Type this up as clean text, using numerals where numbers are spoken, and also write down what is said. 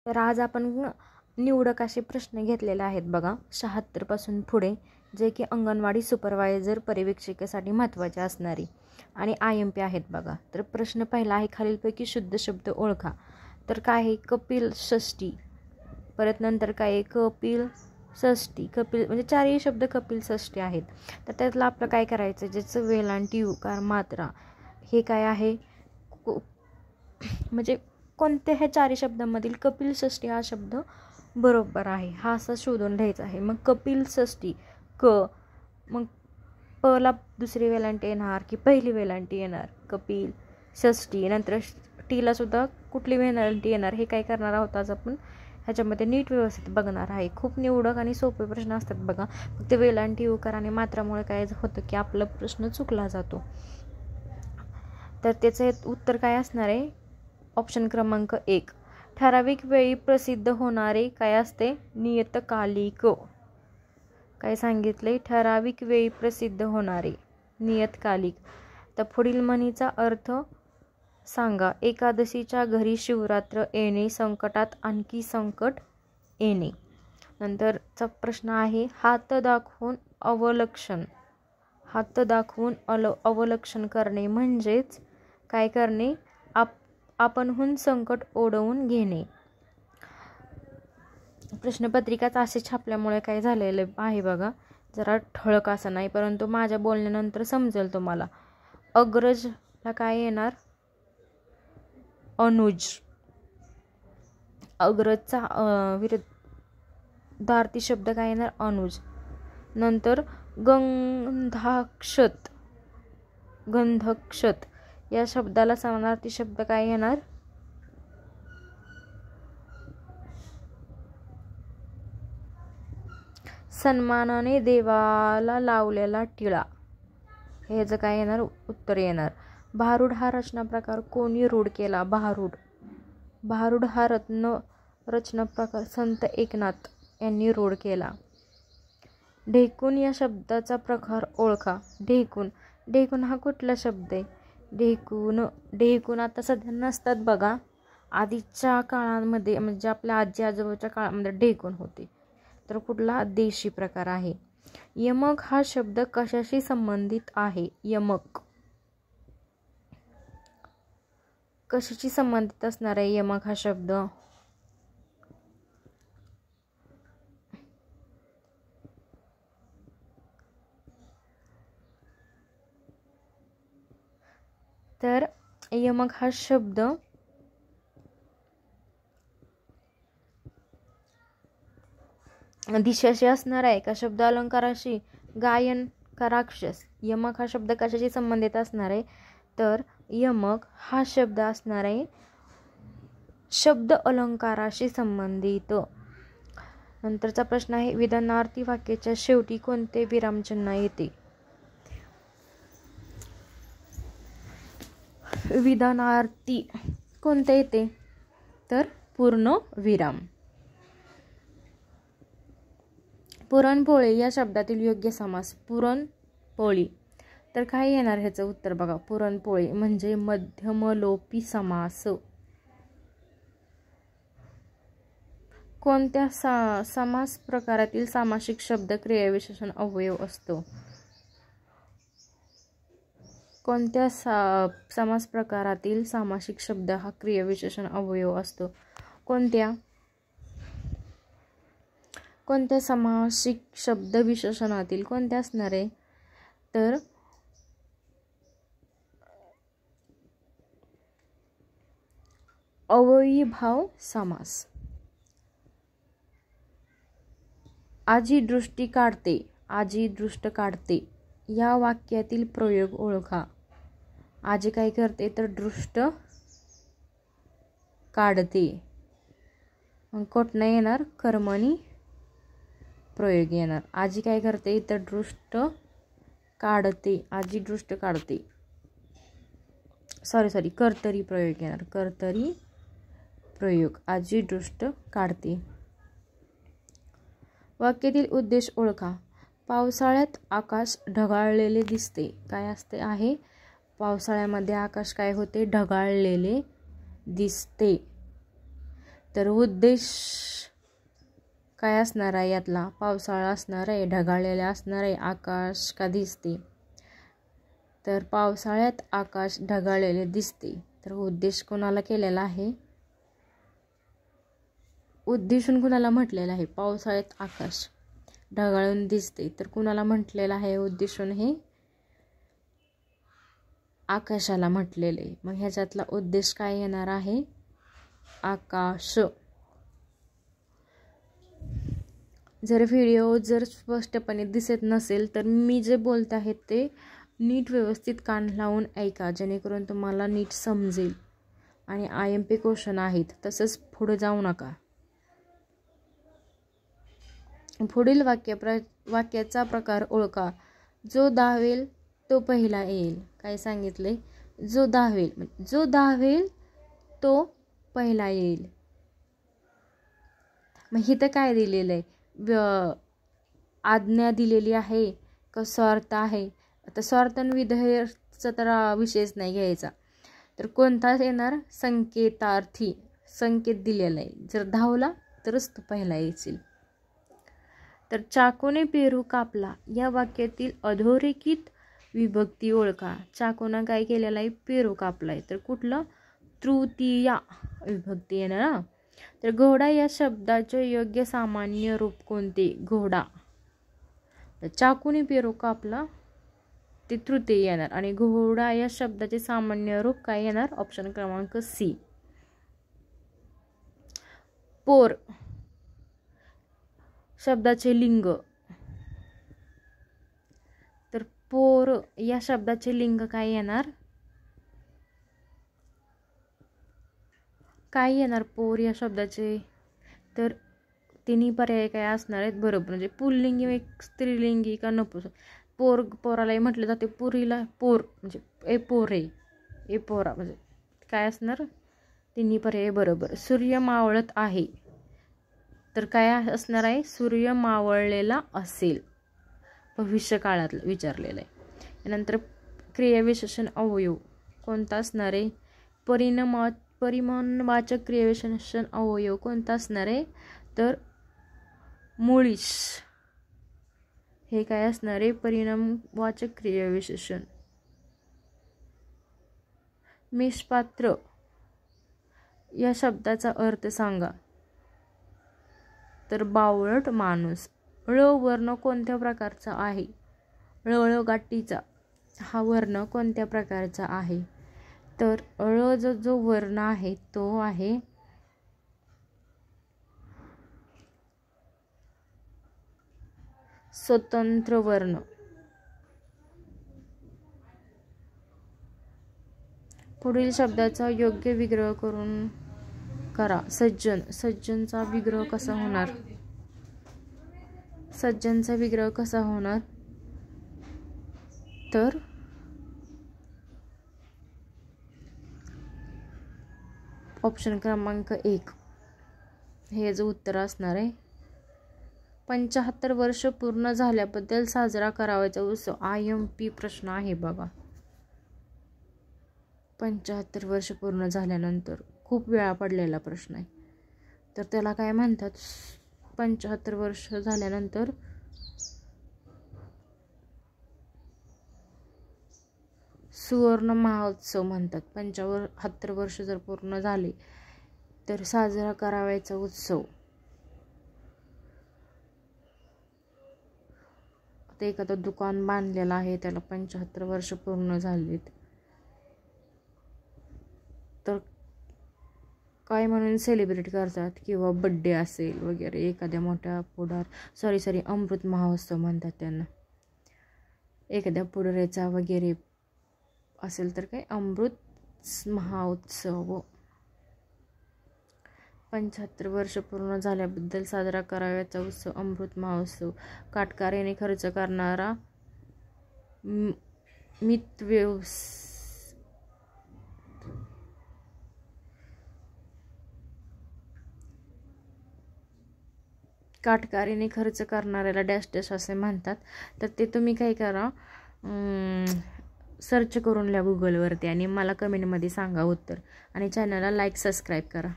तर आज आपण निवडक असे प्रश्न घेतलेले आहेत बघा 76 पासून पुढे, जे की अंगणवाडी सुपरवायझर पर्यवेक्षिकेसाठी महत्त्वाचे असणारे आणि IMP आहेत बघा. तर प्रश्न पहिला आहे, खालीलपैकी शुद्ध शब्द ओळखा. तर काय आहे, कपिल षष्ठी. परत नंतर काय आहे, कपिल षष्ठी. कपिल म्हणजे चारही शब्द कपिल षष्ठी आहेत. तर त्यातलं आपलं काय करायचं, ज्याचं वेलांटी उकार मात्रा हे काय आहे, म्हणजे कोणत्या ह्या चारही शब्दांमधील कपिल षष्ठी हा शब्द बरोबर आहे हा असं शोधून घ्यायचा आहे. मग कपिल षष्ठी क, मग पला दुसरी वेलांटी येणार की पहिली वेलांटी येणार, कपिल षष्ठी. नंतर टीला सुद्धा कुठली वेलांटी येणार हे काय करणार आहोत आज आपण ह्याच्यामध्ये नीट व्यवस्थित बघणार आहे. खूप निवडक आणि सोपे प्रश्न असतात बघा. फक्त वेलांटी उकार आणि मात्रामुळे काय होतं की आपला प्रश्न चुकला जातो. तर त्याचं उत्तर काय असणार आहे, ऑप्शन क्रमांक 1. ठराविक वेळी प्रसिद्ध होणारे काय असते, नियतकालिक. काय सांगितले, ठराविक वेळी प्रसिद्ध होणारे नियतकालिक. तर पुढील म्हणीचा अर्थ सांगा. एकादशीच्या घरी शिवरात्र येणे, संकटात आणखी संकट येणे. नंतरचा प्रश्न आहे, हात दाखवून अवलक्षण. हात दाखवून अवलक्षण करणे म्हणजेच काय करणे, आपणहून संकट ओढवून घेणे. प्रश्नपत्रिकाच असे छापल्यामुळे काय झालेलं आहे बघा, जरा ठळक असं नाही, परंतु माझ्या बोलण्यानंतर समजेल तुम्हाला. अग्रजला काय येणार, अनुज. अग्रजचा विरुद्धार्थी शब्द काय येणार, अनुज. नंतर गंधाक्षत. गंधक्षत या शब्दाला समानार्थी शब्द काय येणार, सन्मानाने देवाला लावलेला टिळा. हे जे काय येणार उत्तर येणार. भारूड हा रचना प्रकार कोणी रूढ केला, भारूड. भारूड हा रचना प्रकार संत एकनाथ यांनी रूढ केला. ढेकूण या शब्दाचा प्रकार ओळखा. ढेकूण. ढेकूण हा कुठला शब्द आहे, ढेकूण. ढेकूण आता सध्या नसतात बघा, आधीच्या काळामध्ये म्हणजे आपल्या आजी आजोबाच्या काळामध्ये ढेकूण होते. तर कुठला, देशी प्रकार आहे. यमक हा शब्द कशाशी संबंधित आहे, यमक. कशाशी संबंधित असणार आहे यमक हा शब्द, तर यमक हा शब्द दिशाशी असणार आहे का, शब्द अलंकाराशी, गायन का राक्षस. यमक हा शब्द कशाशी संबंधित असणार आहे, तर यमक हा शब्द असणार आहे शब्द अलंकाराशी संबंधित. नंतरचा प्रश्न आहे, विधानार्थी वाक्याच्या शेवटी कोणते विरामचिन्ह येते. विधानार्थी कोणते येते, तर पूर्ण विराम. पुरणपोळी या शब्दातील योग्य समास, पुरणपोळी. तर काय येणार ह्याचं उत्तर बघा, पुरणपोळी म्हणजे मध्यमलोपी समास. कोणत्या समास प्रकारातील सामासिक शब्द क्रियाविशेषण अवयव असतो. कोणत्या समास प्रकारातील सामासिक शब्द हा क्रियाविशेषण अवयव असतो. कोणत्या सामासिक शब्द विशेषणातील कोणत्या असणार आहे, तर अव्ययीभाव समास. आजी दृष्टी काढते. आजी दृष्ट काढते या वाक्यातील प्रयोग ओळखा. आजी काय करते, तर दृष्ट काढते. मग कोठनं येणार, कर्मणी प्रयोग येणार. आजी काय करते, तर दृष्ट काढते. आजी दृष्ट काढते, सॉरी कर्तरी प्रयोग येणार. कर्तरी प्रयोग, आजी दृष्ट काढते. वाक्यातील उद्देश ओळखा. पावसाळ्यात आकाश ढगाळलेले दिसते. काय असते आहे, पावसाळ्यामध्ये आकाश काय होते, ढगाळलेले दिसते. तर उद्देश काय असणार आहे यातला? पावसाळा असणार आहे, ढगाळलेला असणार आहे, आकाश का दिसते? तर पावसाळ्यात आकाश ढगाळलेले दिसते. तर उद्देश कोणाला केलेला आहे? उद्देशून कुणाला म्हटलेलं आहे? पावसाळ्यात आकाश ढगाळून दिसते. तर कुणाला म्हटलेलं आहे उद्देशून? हे आकाशाला म्हटलेले. मग ह्याच्यातला उद्देश काय येणार आहे? आकाश. जर व्हिडिओ स्पष्टपणे दिसत नसेल तर मी जे बोलत आहे ते नीट व्यवस्थित कान लावून ऐका, जेणेकरून तुम्हाला नीट समजेल. आणि IMP क्वेश्चन आहेत, तसंच पुढे जाऊ नका. पुढील वाक्याचा प्रकार ओळखा. जो धावेल तो पहिला येईल. काय सांगितले? जो धावेल तो पहिला येईल. मग इथं काय दिलेलं आहे? आज्ञा दिलेली आहे का स्वार्थ आहे? आता स्वार्थ आणि विधेयचा तर विषयच नाही घ्यायचा. तर कोणताच येणार? संकेतार्थी. संकेत दिलेला आहे. जर धावला तरच तो पहिला येईल. तर चाकूने पेरू कापला या वाक्यातील अधोरेखित विभक्ती ओळखा. चाकूनं काय केलेलं आहे? पेरू कापलाय. तर कुठलं? तृतीया विभक्ती आहे ना. तर घोडा या शब्दाचे योग्य सामान्य रूप कोणते? घोडा. तर चाकूने पेरू कापला ते तृतीय येणार. आणि घोडा या शब्दाचे सामान्य रूप काय येणार? ऑप्शन क्रमांक C. पोर शब्दाचे लिंग. तर पोर या शब्दाचे लिंग काय येणार? काय येणार पोर या शब्दाचे? तर तिन्ही पर्याय काय असणार आहेत? बरोबर. म्हणजे पुल्लिंगी, स्त्रीलिंगी का नपुंसक. पोरालाही म्हटलं जाते. पुरीला पोर म्हणजे ए पोरे, ए पोरा म्हणजे काय असणार? तिन्ही पर्याय बरोबर. सूर्य मावळत आहे. तर काय असणार आहे? सूर्य मावळलेला असेल. भविष्य काळात विचारलेलं आहे. त्यानंतर क्रियाविशेषण अवयव कोणता असणार आहे? परिमाणवाचक क्रियाविशेषण अवयव कोणता असणार आहे? तर मुळीस. हे काय असणार आहे? परिणामवाचक क्रियाविशेषण. मेषपात्र या शब्दाचा अर्थ सांगा. तर बावळट माणूस. ळ वर्ण कोणत्या प्रकारचा आहे? ळ गाठीचा हा वर्ण कोणत्या प्रकारचा आहे? तर ळ जो वर्ण आहे तो आहे स्वतंत्र वर्ण. पुढील शब्दाचा योग्य विग्रह करा. सज्जन. सज्जनचा विग्रह कसा होणार? सज्जनचा विग्रह कसा होणार? तर ऑप्शन क्रमांक 1 हे जो उत्तर असणार आहे. 75 वर्ष पूर्ण झाल्याबद्दल साजरा करावाचा उत्सव. IMP प्रश्न आहे बघा. 75 वर्ष पूर्ण झाल्यानंतर खूप वेळा पडलेला प्रश्न आहे. तर त्याला काय म्हणतात? 75 वर्ष झाल्यानंतर सुवर्ण महोत्सव म्हणतात. 75 वर्ष जर पूर्ण झाले तर साजरा करावायचा उत्सव. आता एखादं दुकान बांधलेलं आहे, त्याला 75 वर्ष पूर्ण झालीत, तर काय म्हणून सेलिब्रेट करतात? किंवा बड्डे असेल वगैरे एखाद्या मोठ्या अमृत महोत्सव म्हणतात त्यांना. एखाद्या पुढाऱ्याचा वगैरे असेल तर काय अमृत महोत्सव. 75 वर्ष पूर्ण झाल्याबद्दल साजरा करावयाचा उत्सव अमृत महोत्सव. काटकऱ्याने खर्च करणारा काटकऱ्याने खर्च करणाऱ्याला डॅश डॅश असे म्हणतात. तर ते तुम्ही काय करा, सर्च करून लिहा गुगलवरती आणि मला कमेंटमध्ये सांगा उत्तर. आणि चॅनलला लाईक सबस्क्राईब करा.